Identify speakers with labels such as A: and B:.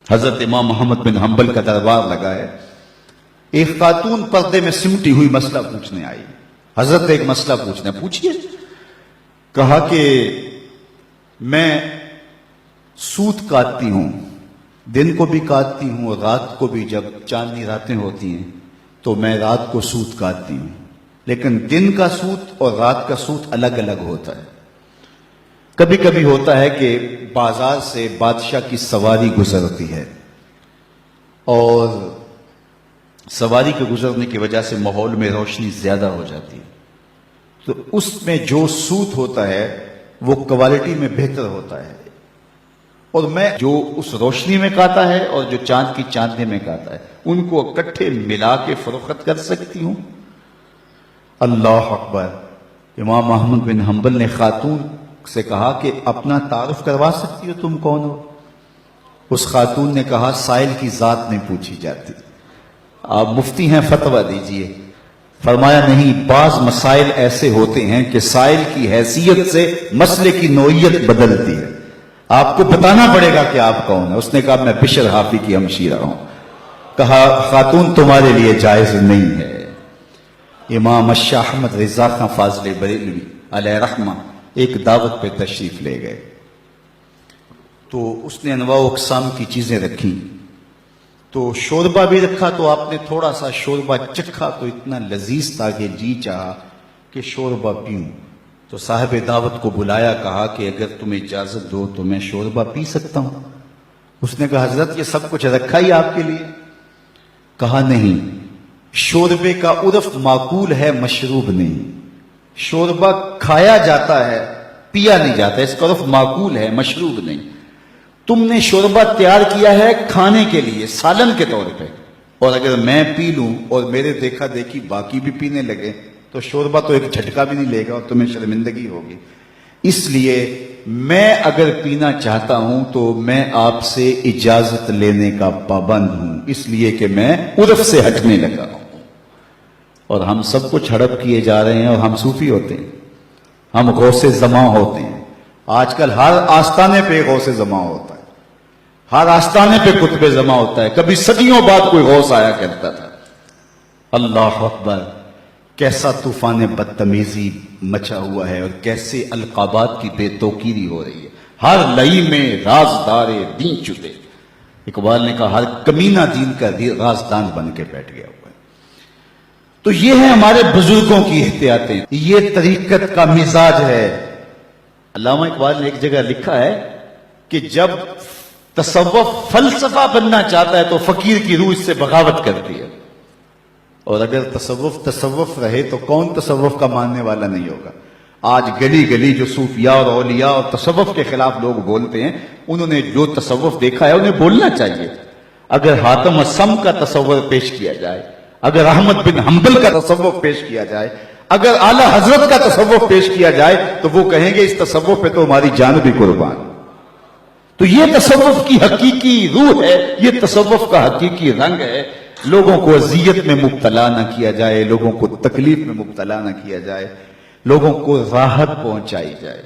A: حضرت امام محمد بن حنبل کا دربار لگا ہے. ایک خاتون پردے میں سمٹی ہوئی مسئلہ پوچھنے آئی. حضرت ایک مسئلہ پوچھنا پوچھئے. کہا کہ میں سوت کاٹتی ہوں، دن کو بھی کاٹتی ہوں اور رات کو بھی. جب چاندنی راتیں ہوتی ہیں تو میں رات کو سوت کاٹتی ہوں، لیکن دن کا سوت اور رات کا سوت الگ الگ ہوتا ہے. کبھی کبھی ہوتا ہے کہ بازار سے بادشاہ کی سواری گزرتی ہے اور سواری کے گزرنے کی وجہ سے ماحول میں روشنی زیادہ ہو جاتی ہے، تو اس میں جو سوت ہوتا ہے وہ کوالٹی میں بہتر ہوتا ہے، اور میں جو اس روشنی میں کاتا ہے اور جو چاند کی چاندنی میں کاتا ہے ان کو اکٹھے ملا کے فروخت کر سکتی ہوں. اللہ اکبر. امام احمد بن حنبل نے خاتون سے کہا کہ اپنا تعارف کروا سکتی ہو، تم کون ہو؟ اس خاتون نے کہا سائل کی ذات نہیں پوچھی جاتی، آپ مفتی ہیں فتویٰ دیجئے. فرمایا نہیں، بعض مسائل ایسے ہوتے ہیں کہ سائل کی حیثیت سے مسئلے کی نوعیت بدلتی ہے، آپ کو بتانا پڑے گا کہ آپ کون ہیں. اس نے کہا میں بشر حافی کی ہمشیرہ ہوں. کہا خاتون تمہارے لیے جائز نہیں ہے. امام شاہ احمد رضا خان فاضل بریلوی علیہ رحمہ ایک دعوت پہ تشریف لے گئے تو اس نے انواع و اقسام کی چیزیں رکھی. تو شوربہ بھی رکھا تو آپ نے تھوڑا سا شوربہ چکھا تو اتنا لذیذ تھا کہ جی چاہا کہ شوربہ پیوں. تو صاحب دعوت کو بلایا، کہا کہ اگر تم اجازت دو تو میں شوربہ پی سکتا ہوں. اس نے کہا حضرت یہ سب کچھ رکھا ہی آپ کے لیے. کہا نہیں، شوربے کا عرف معقول ہے، مشروب نہیں. شوربہ کھایا جاتا ہے، پیا نہیں جاتا، اس کا عرف معقول ہے، مشروب نہیں. تم نے شوربہ تیار کیا ہے کھانے کے لیے، سالن کے طور پہ، اور اگر میں پی لوں اور میرے دیکھا دیکھی باقی بھی پینے لگے تو شوربہ تو ایک جھٹکا بھی نہیں لے گا اور تمہیں شرمندگی ہوگی. اس لیے میں اگر پینا چاہتا ہوں تو میں آپ سے اجازت لینے کا پابند ہوں، اس لیے کہ میں عرف سے ہٹنے لگا ہوں. اور ہم سب کچھ ہڑپ کیے جا رہے ہیں اور ہم صوفی ہوتے ہیں، ہم غوث زماں ہوتے ہیں. آج کل ہر آستانے پہ غوث زماں ہوتا ہے، ہر آستانے پہ قطب زماں ہوتا ہے. کبھی صدیوں بعد کوئی غوث آیا کرتا تھا. اللہ اکبر. کیسا طوفان بدتمیزی مچا ہوا ہے اور کیسے القابات کی بے توقیری ہو رہی ہے. ہر لئی میں رازدار دین چھپے. اقبال نے کہا ہر کمینہ دین کا رازدان بن کے بیٹھ گیا ہوا ہے. تو یہ ہے ہمارے بزرگوں کی احتیاطیں، یہ طریقت کا مزاج ہے. علامہ اقبال نے ایک جگہ لکھا ہے کہ جب تصوف فلسفہ بننا چاہتا ہے تو فقیر کی روح اس سے بغاوت کرتی ہے، اور اگر تصوف رہے تو کون تصوف کا ماننے والا نہیں ہوگا. آج گلی گلی جو صوفیاء اور اولیاء اور تصوف کے خلاف لوگ بولتے ہیں، انہوں نے جو تصوف دیکھا ہے انہیں بولنا چاہیے. اگر حاتم السم کا تصور پیش کیا جائے، اگر احمد بن حنبل کا تصوف پیش کیا جائے، اگر اعلی حضرت کا تصوف پیش کیا جائے تو وہ کہیں گے اس تصوف پہ تو ہماری جان بھی قربان. تو یہ تصوف کی حقیقی روح ہے، یہ تصوف کا حقیقی رنگ ہے. لوگوں کو اذیت میں مبتلا نہ کیا جائے، لوگوں کو تکلیف میں مبتلا نہ کیا جائے، لوگوں کو راحت پہنچائی جائے.